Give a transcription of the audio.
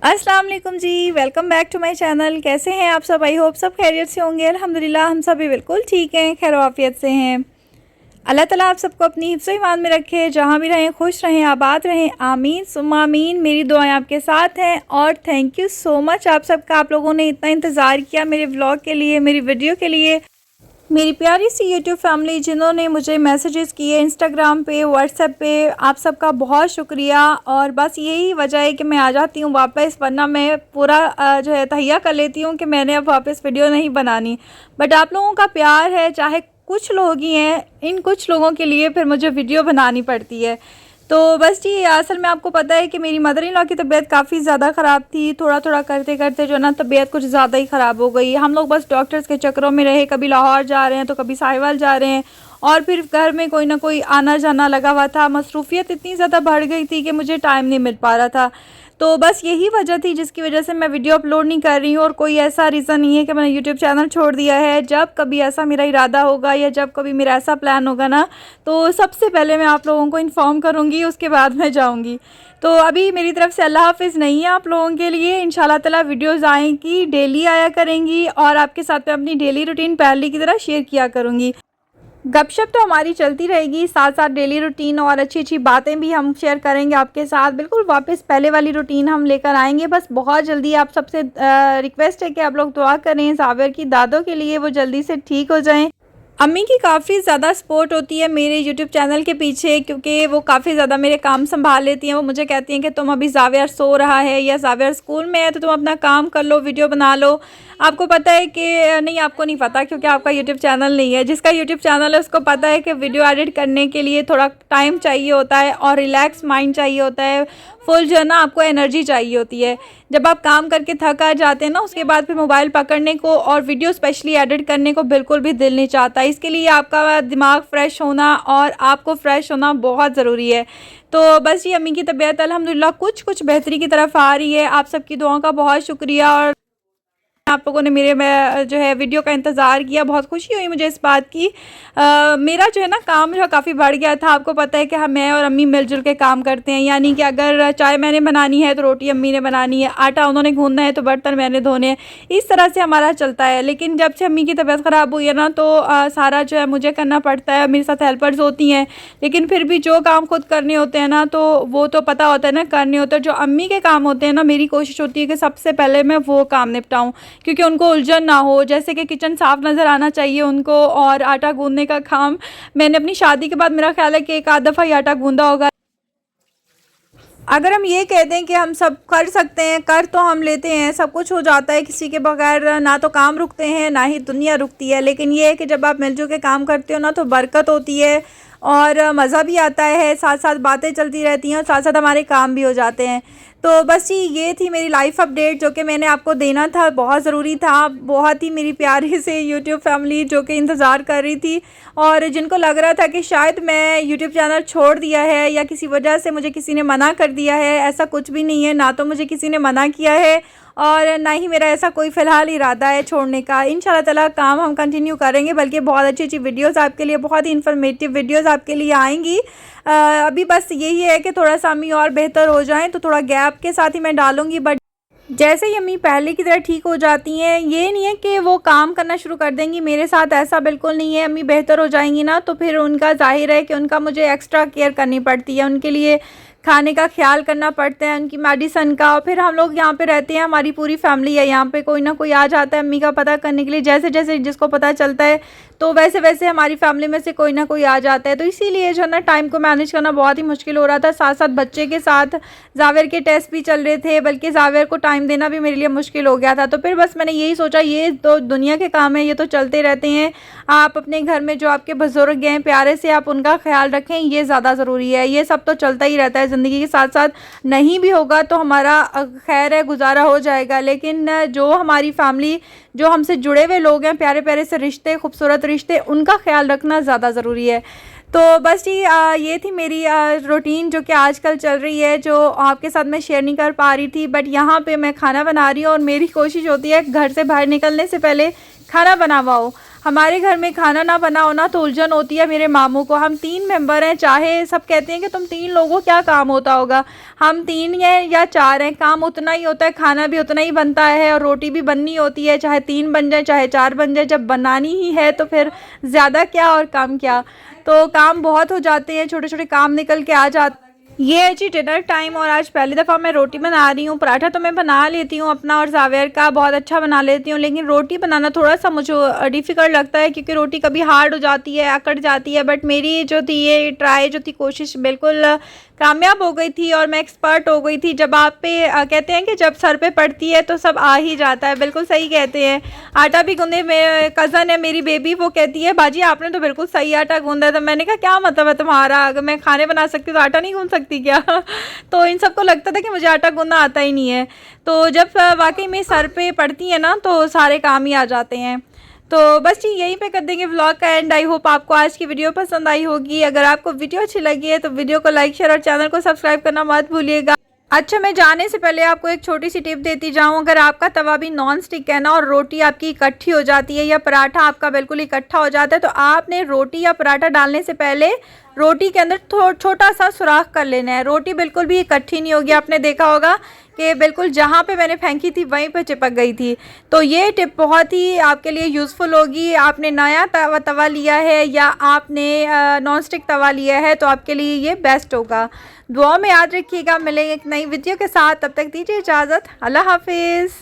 अस्सलाम वालेकुम जी, welcome back to my channel. कैसे हैं आप सब? आई होप सब खैरियत से होंगे। अल्हम्दुलिल्लाह हम सब भी बिल्कुल ठीक हैं, खैर आफियत से हैं। अल्लाह ताला आप सबको अपनी हिफ्ज़ ईमान में रखे, जहाँ भी रहें खुश रहें, आबाद रहें, आमीन सुम्मा आमीन। मेरी दुआएं आपके साथ हैं और थैंक यू सो मच आप सबका। आप लोगों ने इतना इंतज़ार किया मेरे व्लॉग के लिए, मेरी वीडियो के लिए। मेरी प्यारी सी यूट्यूब फैमिली जिन्होंने मुझे मैसेजेस किए इंस्टाग्राम पे, व्हाट्सएप पे, आप सबका बहुत शुक्रिया। और बस यही वजह है कि मैं आ जाती हूँ वापस, वरना मैं पूरा जो है तहैया कर लेती हूँ कि मैंने अब वापस वीडियो नहीं बनानी। बट आप लोगों का प्यार है, चाहे कुछ लोग ही हैं, इन कुछ लोगों के लिए फिर मुझे वीडियो बनानी पड़ती है। तो बस जी, असल में आपको पता है कि मेरी मदर इन लॉ की तबीयत काफ़ी ज़्यादा ख़राब थी। थोड़ा थोड़ा करते करते जो है ना तबीयत कुछ ज़्यादा ही ख़राब हो गई। हम लोग बस डॉक्टर्स के चक्करों में रहे, कभी लाहौर जा रहे हैं तो कभी साहिवाल जा रहे हैं, और फिर घर में कोई ना कोई आना जाना लगा हुआ था। मसरूफ़ियत इतनी ज़्यादा बढ़ गई थी कि मुझे टाइम नहीं मिल पा रहा था। तो बस यही वजह थी जिसकी वजह से मैं वीडियो अपलोड नहीं कर रही हूँ, और कोई ऐसा रीज़न नहीं है कि मैंने यूट्यूब चैनल छोड़ दिया है। जब कभी ऐसा मेरा इरादा होगा या जब कभी मेरा ऐसा प्लान होगा ना, तो सबसे पहले मैं आप लोगों को इन्फॉर्म करूँगी, उसके बाद मैं जाऊँगी। तो अभी मेरी तरफ से अल्लाह हाफ़िज़ नहीं है आप लोगों के लिए। इंशाल्लाह ताला वीडियोज़ आएंगी, डेली आया करेंगी, और आपके साथ मैं अपनी डेली रूटीन पहले की तरह शेयर किया करूँगी। गपशप तो हमारी चलती रहेगी, साथ साथ डेली रूटीन और अच्छी अच्छी बातें भी हम शेयर करेंगे आपके साथ। बिल्कुल वापस पहले वाली रूटीन हम लेकर आएंगे, बस बहुत जल्दी। आप सबसे रिक्वेस्ट है कि आप लोग दुआ करें साबिर की दादों के लिए, वो जल्दी से ठीक हो जाएं। अम्मी की काफ़ी ज़्यादा सपोर्ट होती है मेरे यूट्यूब चैनल के पीछे, क्योंकि वो काफ़ी ज़्यादा मेरे काम संभाल लेती हैं। वो मुझे कहती हैं कि तुम अभी ज़ावियर सो रहा है या ज़ावियर स्कूल में है तो तुम अपना काम कर लो, वीडियो बना लो। आपको पता है कि नहीं, आपको नहीं पता क्योंकि आपका यूट्यूब चैनल नहीं है। जिसका यूट्यूब चैनल है उसको पता है कि वीडियो एडिट करने के लिए थोड़ा टाइम चाहिए होता है और रिलैक्स माइंड चाहिए होता है। फुल जो है ना आपको एनर्जी चाहिए होती है। जब आप काम करके थक आ जाते हैं ना, उसके बाद फिर मोबाइल पकड़ने को और वीडियो स्पेशली एडिट करने को बिल्कुल भी दिल नहीं चाहता। इसके लिए आपका दिमाग फ़्रेश होना और आपको फ़्रेश होना बहुत ज़रूरी है। तो बस ये अम्मी की तबीयत अल्हम्दुलिल्लाह कुछ कुछ बेहतरी की तरफ आ रही है। आप सबकी दुआओं का बहुत शुक्रिया, और आप लोगों ने मेरे में जो है वीडियो का इंतज़ार किया। बहुत खुशी हुई मुझे इस बात की। मेरा जो है ना काम जो काफ़ी बढ़ गया था। आपको पता है कि हम मैं और अम्मी मिलजुल के काम करते हैं, यानी कि अगर चाय मैंने बनानी है तो रोटी अम्मी ने बनानी है, आटा उन्होंने गूंदना है तो बर्तन मैंने धोने हैं। इस तरह से हमारा चलता है। लेकिन जब से अम्मी की तबीयत ख़राब हुई है ना, तो सारा जो है मुझे करना पड़ता है। मेरे साथ हेल्पर्स होती हैं, लेकिन फिर भी जो काम खुद करने होते हैं ना, तो वो तो पता होता है ना करने होते हैं। जो अम्मी के काम होते हैं ना, मेरी कोशिश होती है कि सबसे पहले मैं वो काम निपटाऊँ, क्योंकि उनको उलझन ना हो। जैसे कि किचन साफ़ नज़र आना चाहिए उनको, और आटा गूंदने का काम मैंने अपनी शादी के बाद, मेरा ख्याल है कि एक आध दफ़ा ही आटा गूंदा होगा। अगर हम ये कह दें कि हम सब कर सकते हैं, कर तो हम लेते हैं, सब कुछ हो जाता है किसी के बगैर, ना तो काम रुकते हैं ना ही दुनिया रुकती है। लेकिन ये है कि जब आप मिलजुल के काम करते हो ना, तो बरकत होती है और मज़ा भी आता है, साथ साथ बातें चलती रहती हैं और साथ साथ हमारे काम भी हो जाते हैं। तो बस जी, ये थी मेरी लाइफ अपडेट जो कि मैंने आपको देना था, बहुत ज़रूरी था। बहुत ही मेरी प्यारी से यूट्यूब फैमिली जो कि इंतज़ार कर रही थी, और जिनको लग रहा था कि शायद मैं यूट्यूब चैनल छोड़ दिया है या किसी वजह से मुझे किसी ने मना कर दिया है। ऐसा कुछ भी नहीं है, ना तो मुझे किसी ने मना किया है और ना ही मेरा ऐसा कोई फ़िलहाल इरादा है छोड़ने का। इंशाल्लाह ताला काम हम कंटिन्यू करेंगे, बल्कि बहुत अच्छी अच्छी वीडियोस आपके लिए, बहुत ही इन्फॉर्मेटिव वीडियोस आपके लिए आएंगी। अभी बस यही है कि थोड़ा सा अम्मी और बेहतर हो जाएं, तो थोड़ा गैप के साथ ही मैं डालूँगी। बट जैसे ही अम्मी पहले की तरह ठीक हो जाती हैं, ये नहीं है कि वो काम करना शुरू कर देंगी मेरे साथ, ऐसा बिल्कुल नहीं है। अम्मी बेहतर हो जाएंगी ना, तो फिर उनका ज़ाहिर है कि उनका मुझे एक्स्ट्रा केयर करनी पड़ती है, उनके लिए खाने का ख्याल करना पड़ता है, उनकी मेडिसन का। और फिर हम लोग यहाँ पे रहते हैं, हमारी पूरी फैमिली है यहाँ पे, कोई ना कोई आ जाता है अम्मी का पता करने के लिए। जैसे जैसे जिसको पता चलता है तो वैसे वैसे हमारी फैमिली में से कोई ना कोई आ जाता है। तो इसीलिए जो है ना टाइम को मैनेज करना बहुत ही मुश्किल हो रहा था। साथ साथ बच्चे के साथ ज़ाविर के टेस्ट भी चल रहे थे, बल्कि ज़ाविर को टाइम देना भी मेरे लिए मुश्किल हो गया था। तो फिर बस मैंने यही सोचा, ये तो दुनिया के काम है, ये तो चलते रहते हैं। आप अपने घर में जो आपके बुज़ुर्ग हैं प्यारे से, आप उनका ख्याल रखें, ये ज़्यादा ज़रूरी है। ये सब तो चलता ही रहता है ज़िंदगी के साथ साथ। नहीं भी होगा तो हमारा खैर है, गुजारा हो जाएगा। लेकिन जो हमारी फैमिली, जो हमसे जुड़े हुए लोग हैं, प्यारे प्यारे से रिश्ते, खूबसूरत रिश्ते, उनका ख्याल रखना ज़्यादा ज़रूरी है। तो बस जी, ये थी मेरी रूटीन जो कि आजकल चल रही है, जो आपके साथ मैं शेयर नहीं कर पा रही थी। बट यहाँ पे मैं खाना बना रही हूँ, और मेरी कोशिश होती है घर से बाहर निकलने से पहले खाना बना हुआ हो। हमारे घर में खाना ना बना हो ना तो उलझन होती है मेरे मामू को। हम 3 मेंबर हैं, चाहे सब कहते हैं कि तुम 3 लोगों क्या काम होता होगा, हम 3 हैं या 4 हैं, काम उतना ही होता है, खाना भी उतना ही बनता है और रोटी भी बननी होती है, चाहे 3 बन जाए चाहे 4 बन जाए। जब बनानी ही है तो फिर ज़्यादा क्या और कम क्या, तो काम बहुत हो जाते हैं, छोटे छोटे काम निकल के आ जाते। ये है जी डिनर टाइम और आज पहली दफ़ा मैं रोटी बना रही हूँ। पराठा तो मैं बना लेती हूँ अपना और जावेर का बहुत अच्छा बना लेती हूँ, लेकिन रोटी बनाना थोड़ा सा मुझे डिफ़िकल्ट लगता है क्योंकि रोटी कभी हार्ड हो जाती है, अकड़ जाती है। बट मेरी जो थी ये ट्राई जो थी, कोशिश बिल्कुल कामयाब हो गई थी और मैं एक्सपर्ट हो गई थी। जब आप पे कहते हैं कि जब सर पे पड़ती है तो सब आ ही जाता है, बिल्कुल सही कहते हैं। आटा भी गूँधे, मेरे कज़न है मेरी बेबी, वो कहती है बाजी आपने तो बिल्कुल सही आटा गूँधा है। तो मैंने कहा क्या मतलब है तुम्हारा, अगर मैं खाने बना सकती तो आटा नहीं गूँध सकती क्या? तो इन सबको लगता था कि मुझे आटा गूँधना आता ही नहीं है। तो जब वाकई में सर पे पड़ती है ना तो सारे काम ही आ जाते हैं। तो बस जी यहीं पे कर देंगे व्लॉग का एंड। आई होप आपको आज की वीडियो पसंद आई होगी। अगर आपको वीडियो अच्छी लगी है तो वीडियो को लाइक शेयर और चैनल को सब्सक्राइब करना मत भूलिएगा। अच्छा, मैं जाने से पहले आपको एक छोटी सी टिप देती जाऊं। अगर आपका तवा भी नॉन स्टिक है ना और रोटी आपकी इकट्ठी हो जाती है या पराठा आपका बिल्कुल इकट्ठा हो जाता है, तो आपने रोटी या पराठा डालने से पहले रोटी के अंदर छोटा सा सुराख कर लेना है। रोटी बिल्कुल भी इकट्ठी नहीं होगी। आपने देखा होगा कि बिल्कुल जहाँ पे मैंने फेंकी थी वहीं पे चिपक गई थी। तो ये टिप बहुत ही आपके लिए यूज़फुल होगी। आपने नया तवा लिया है या आपने नॉन स्टिक तवा लिया है तो आपके लिए ये बेस्ट होगा। दुआ में याद रखिएगा। मिलेंगे एक नई वीडियो के साथ, तब तक दीजिए इजाज़त। अल्लाह हाफिज़।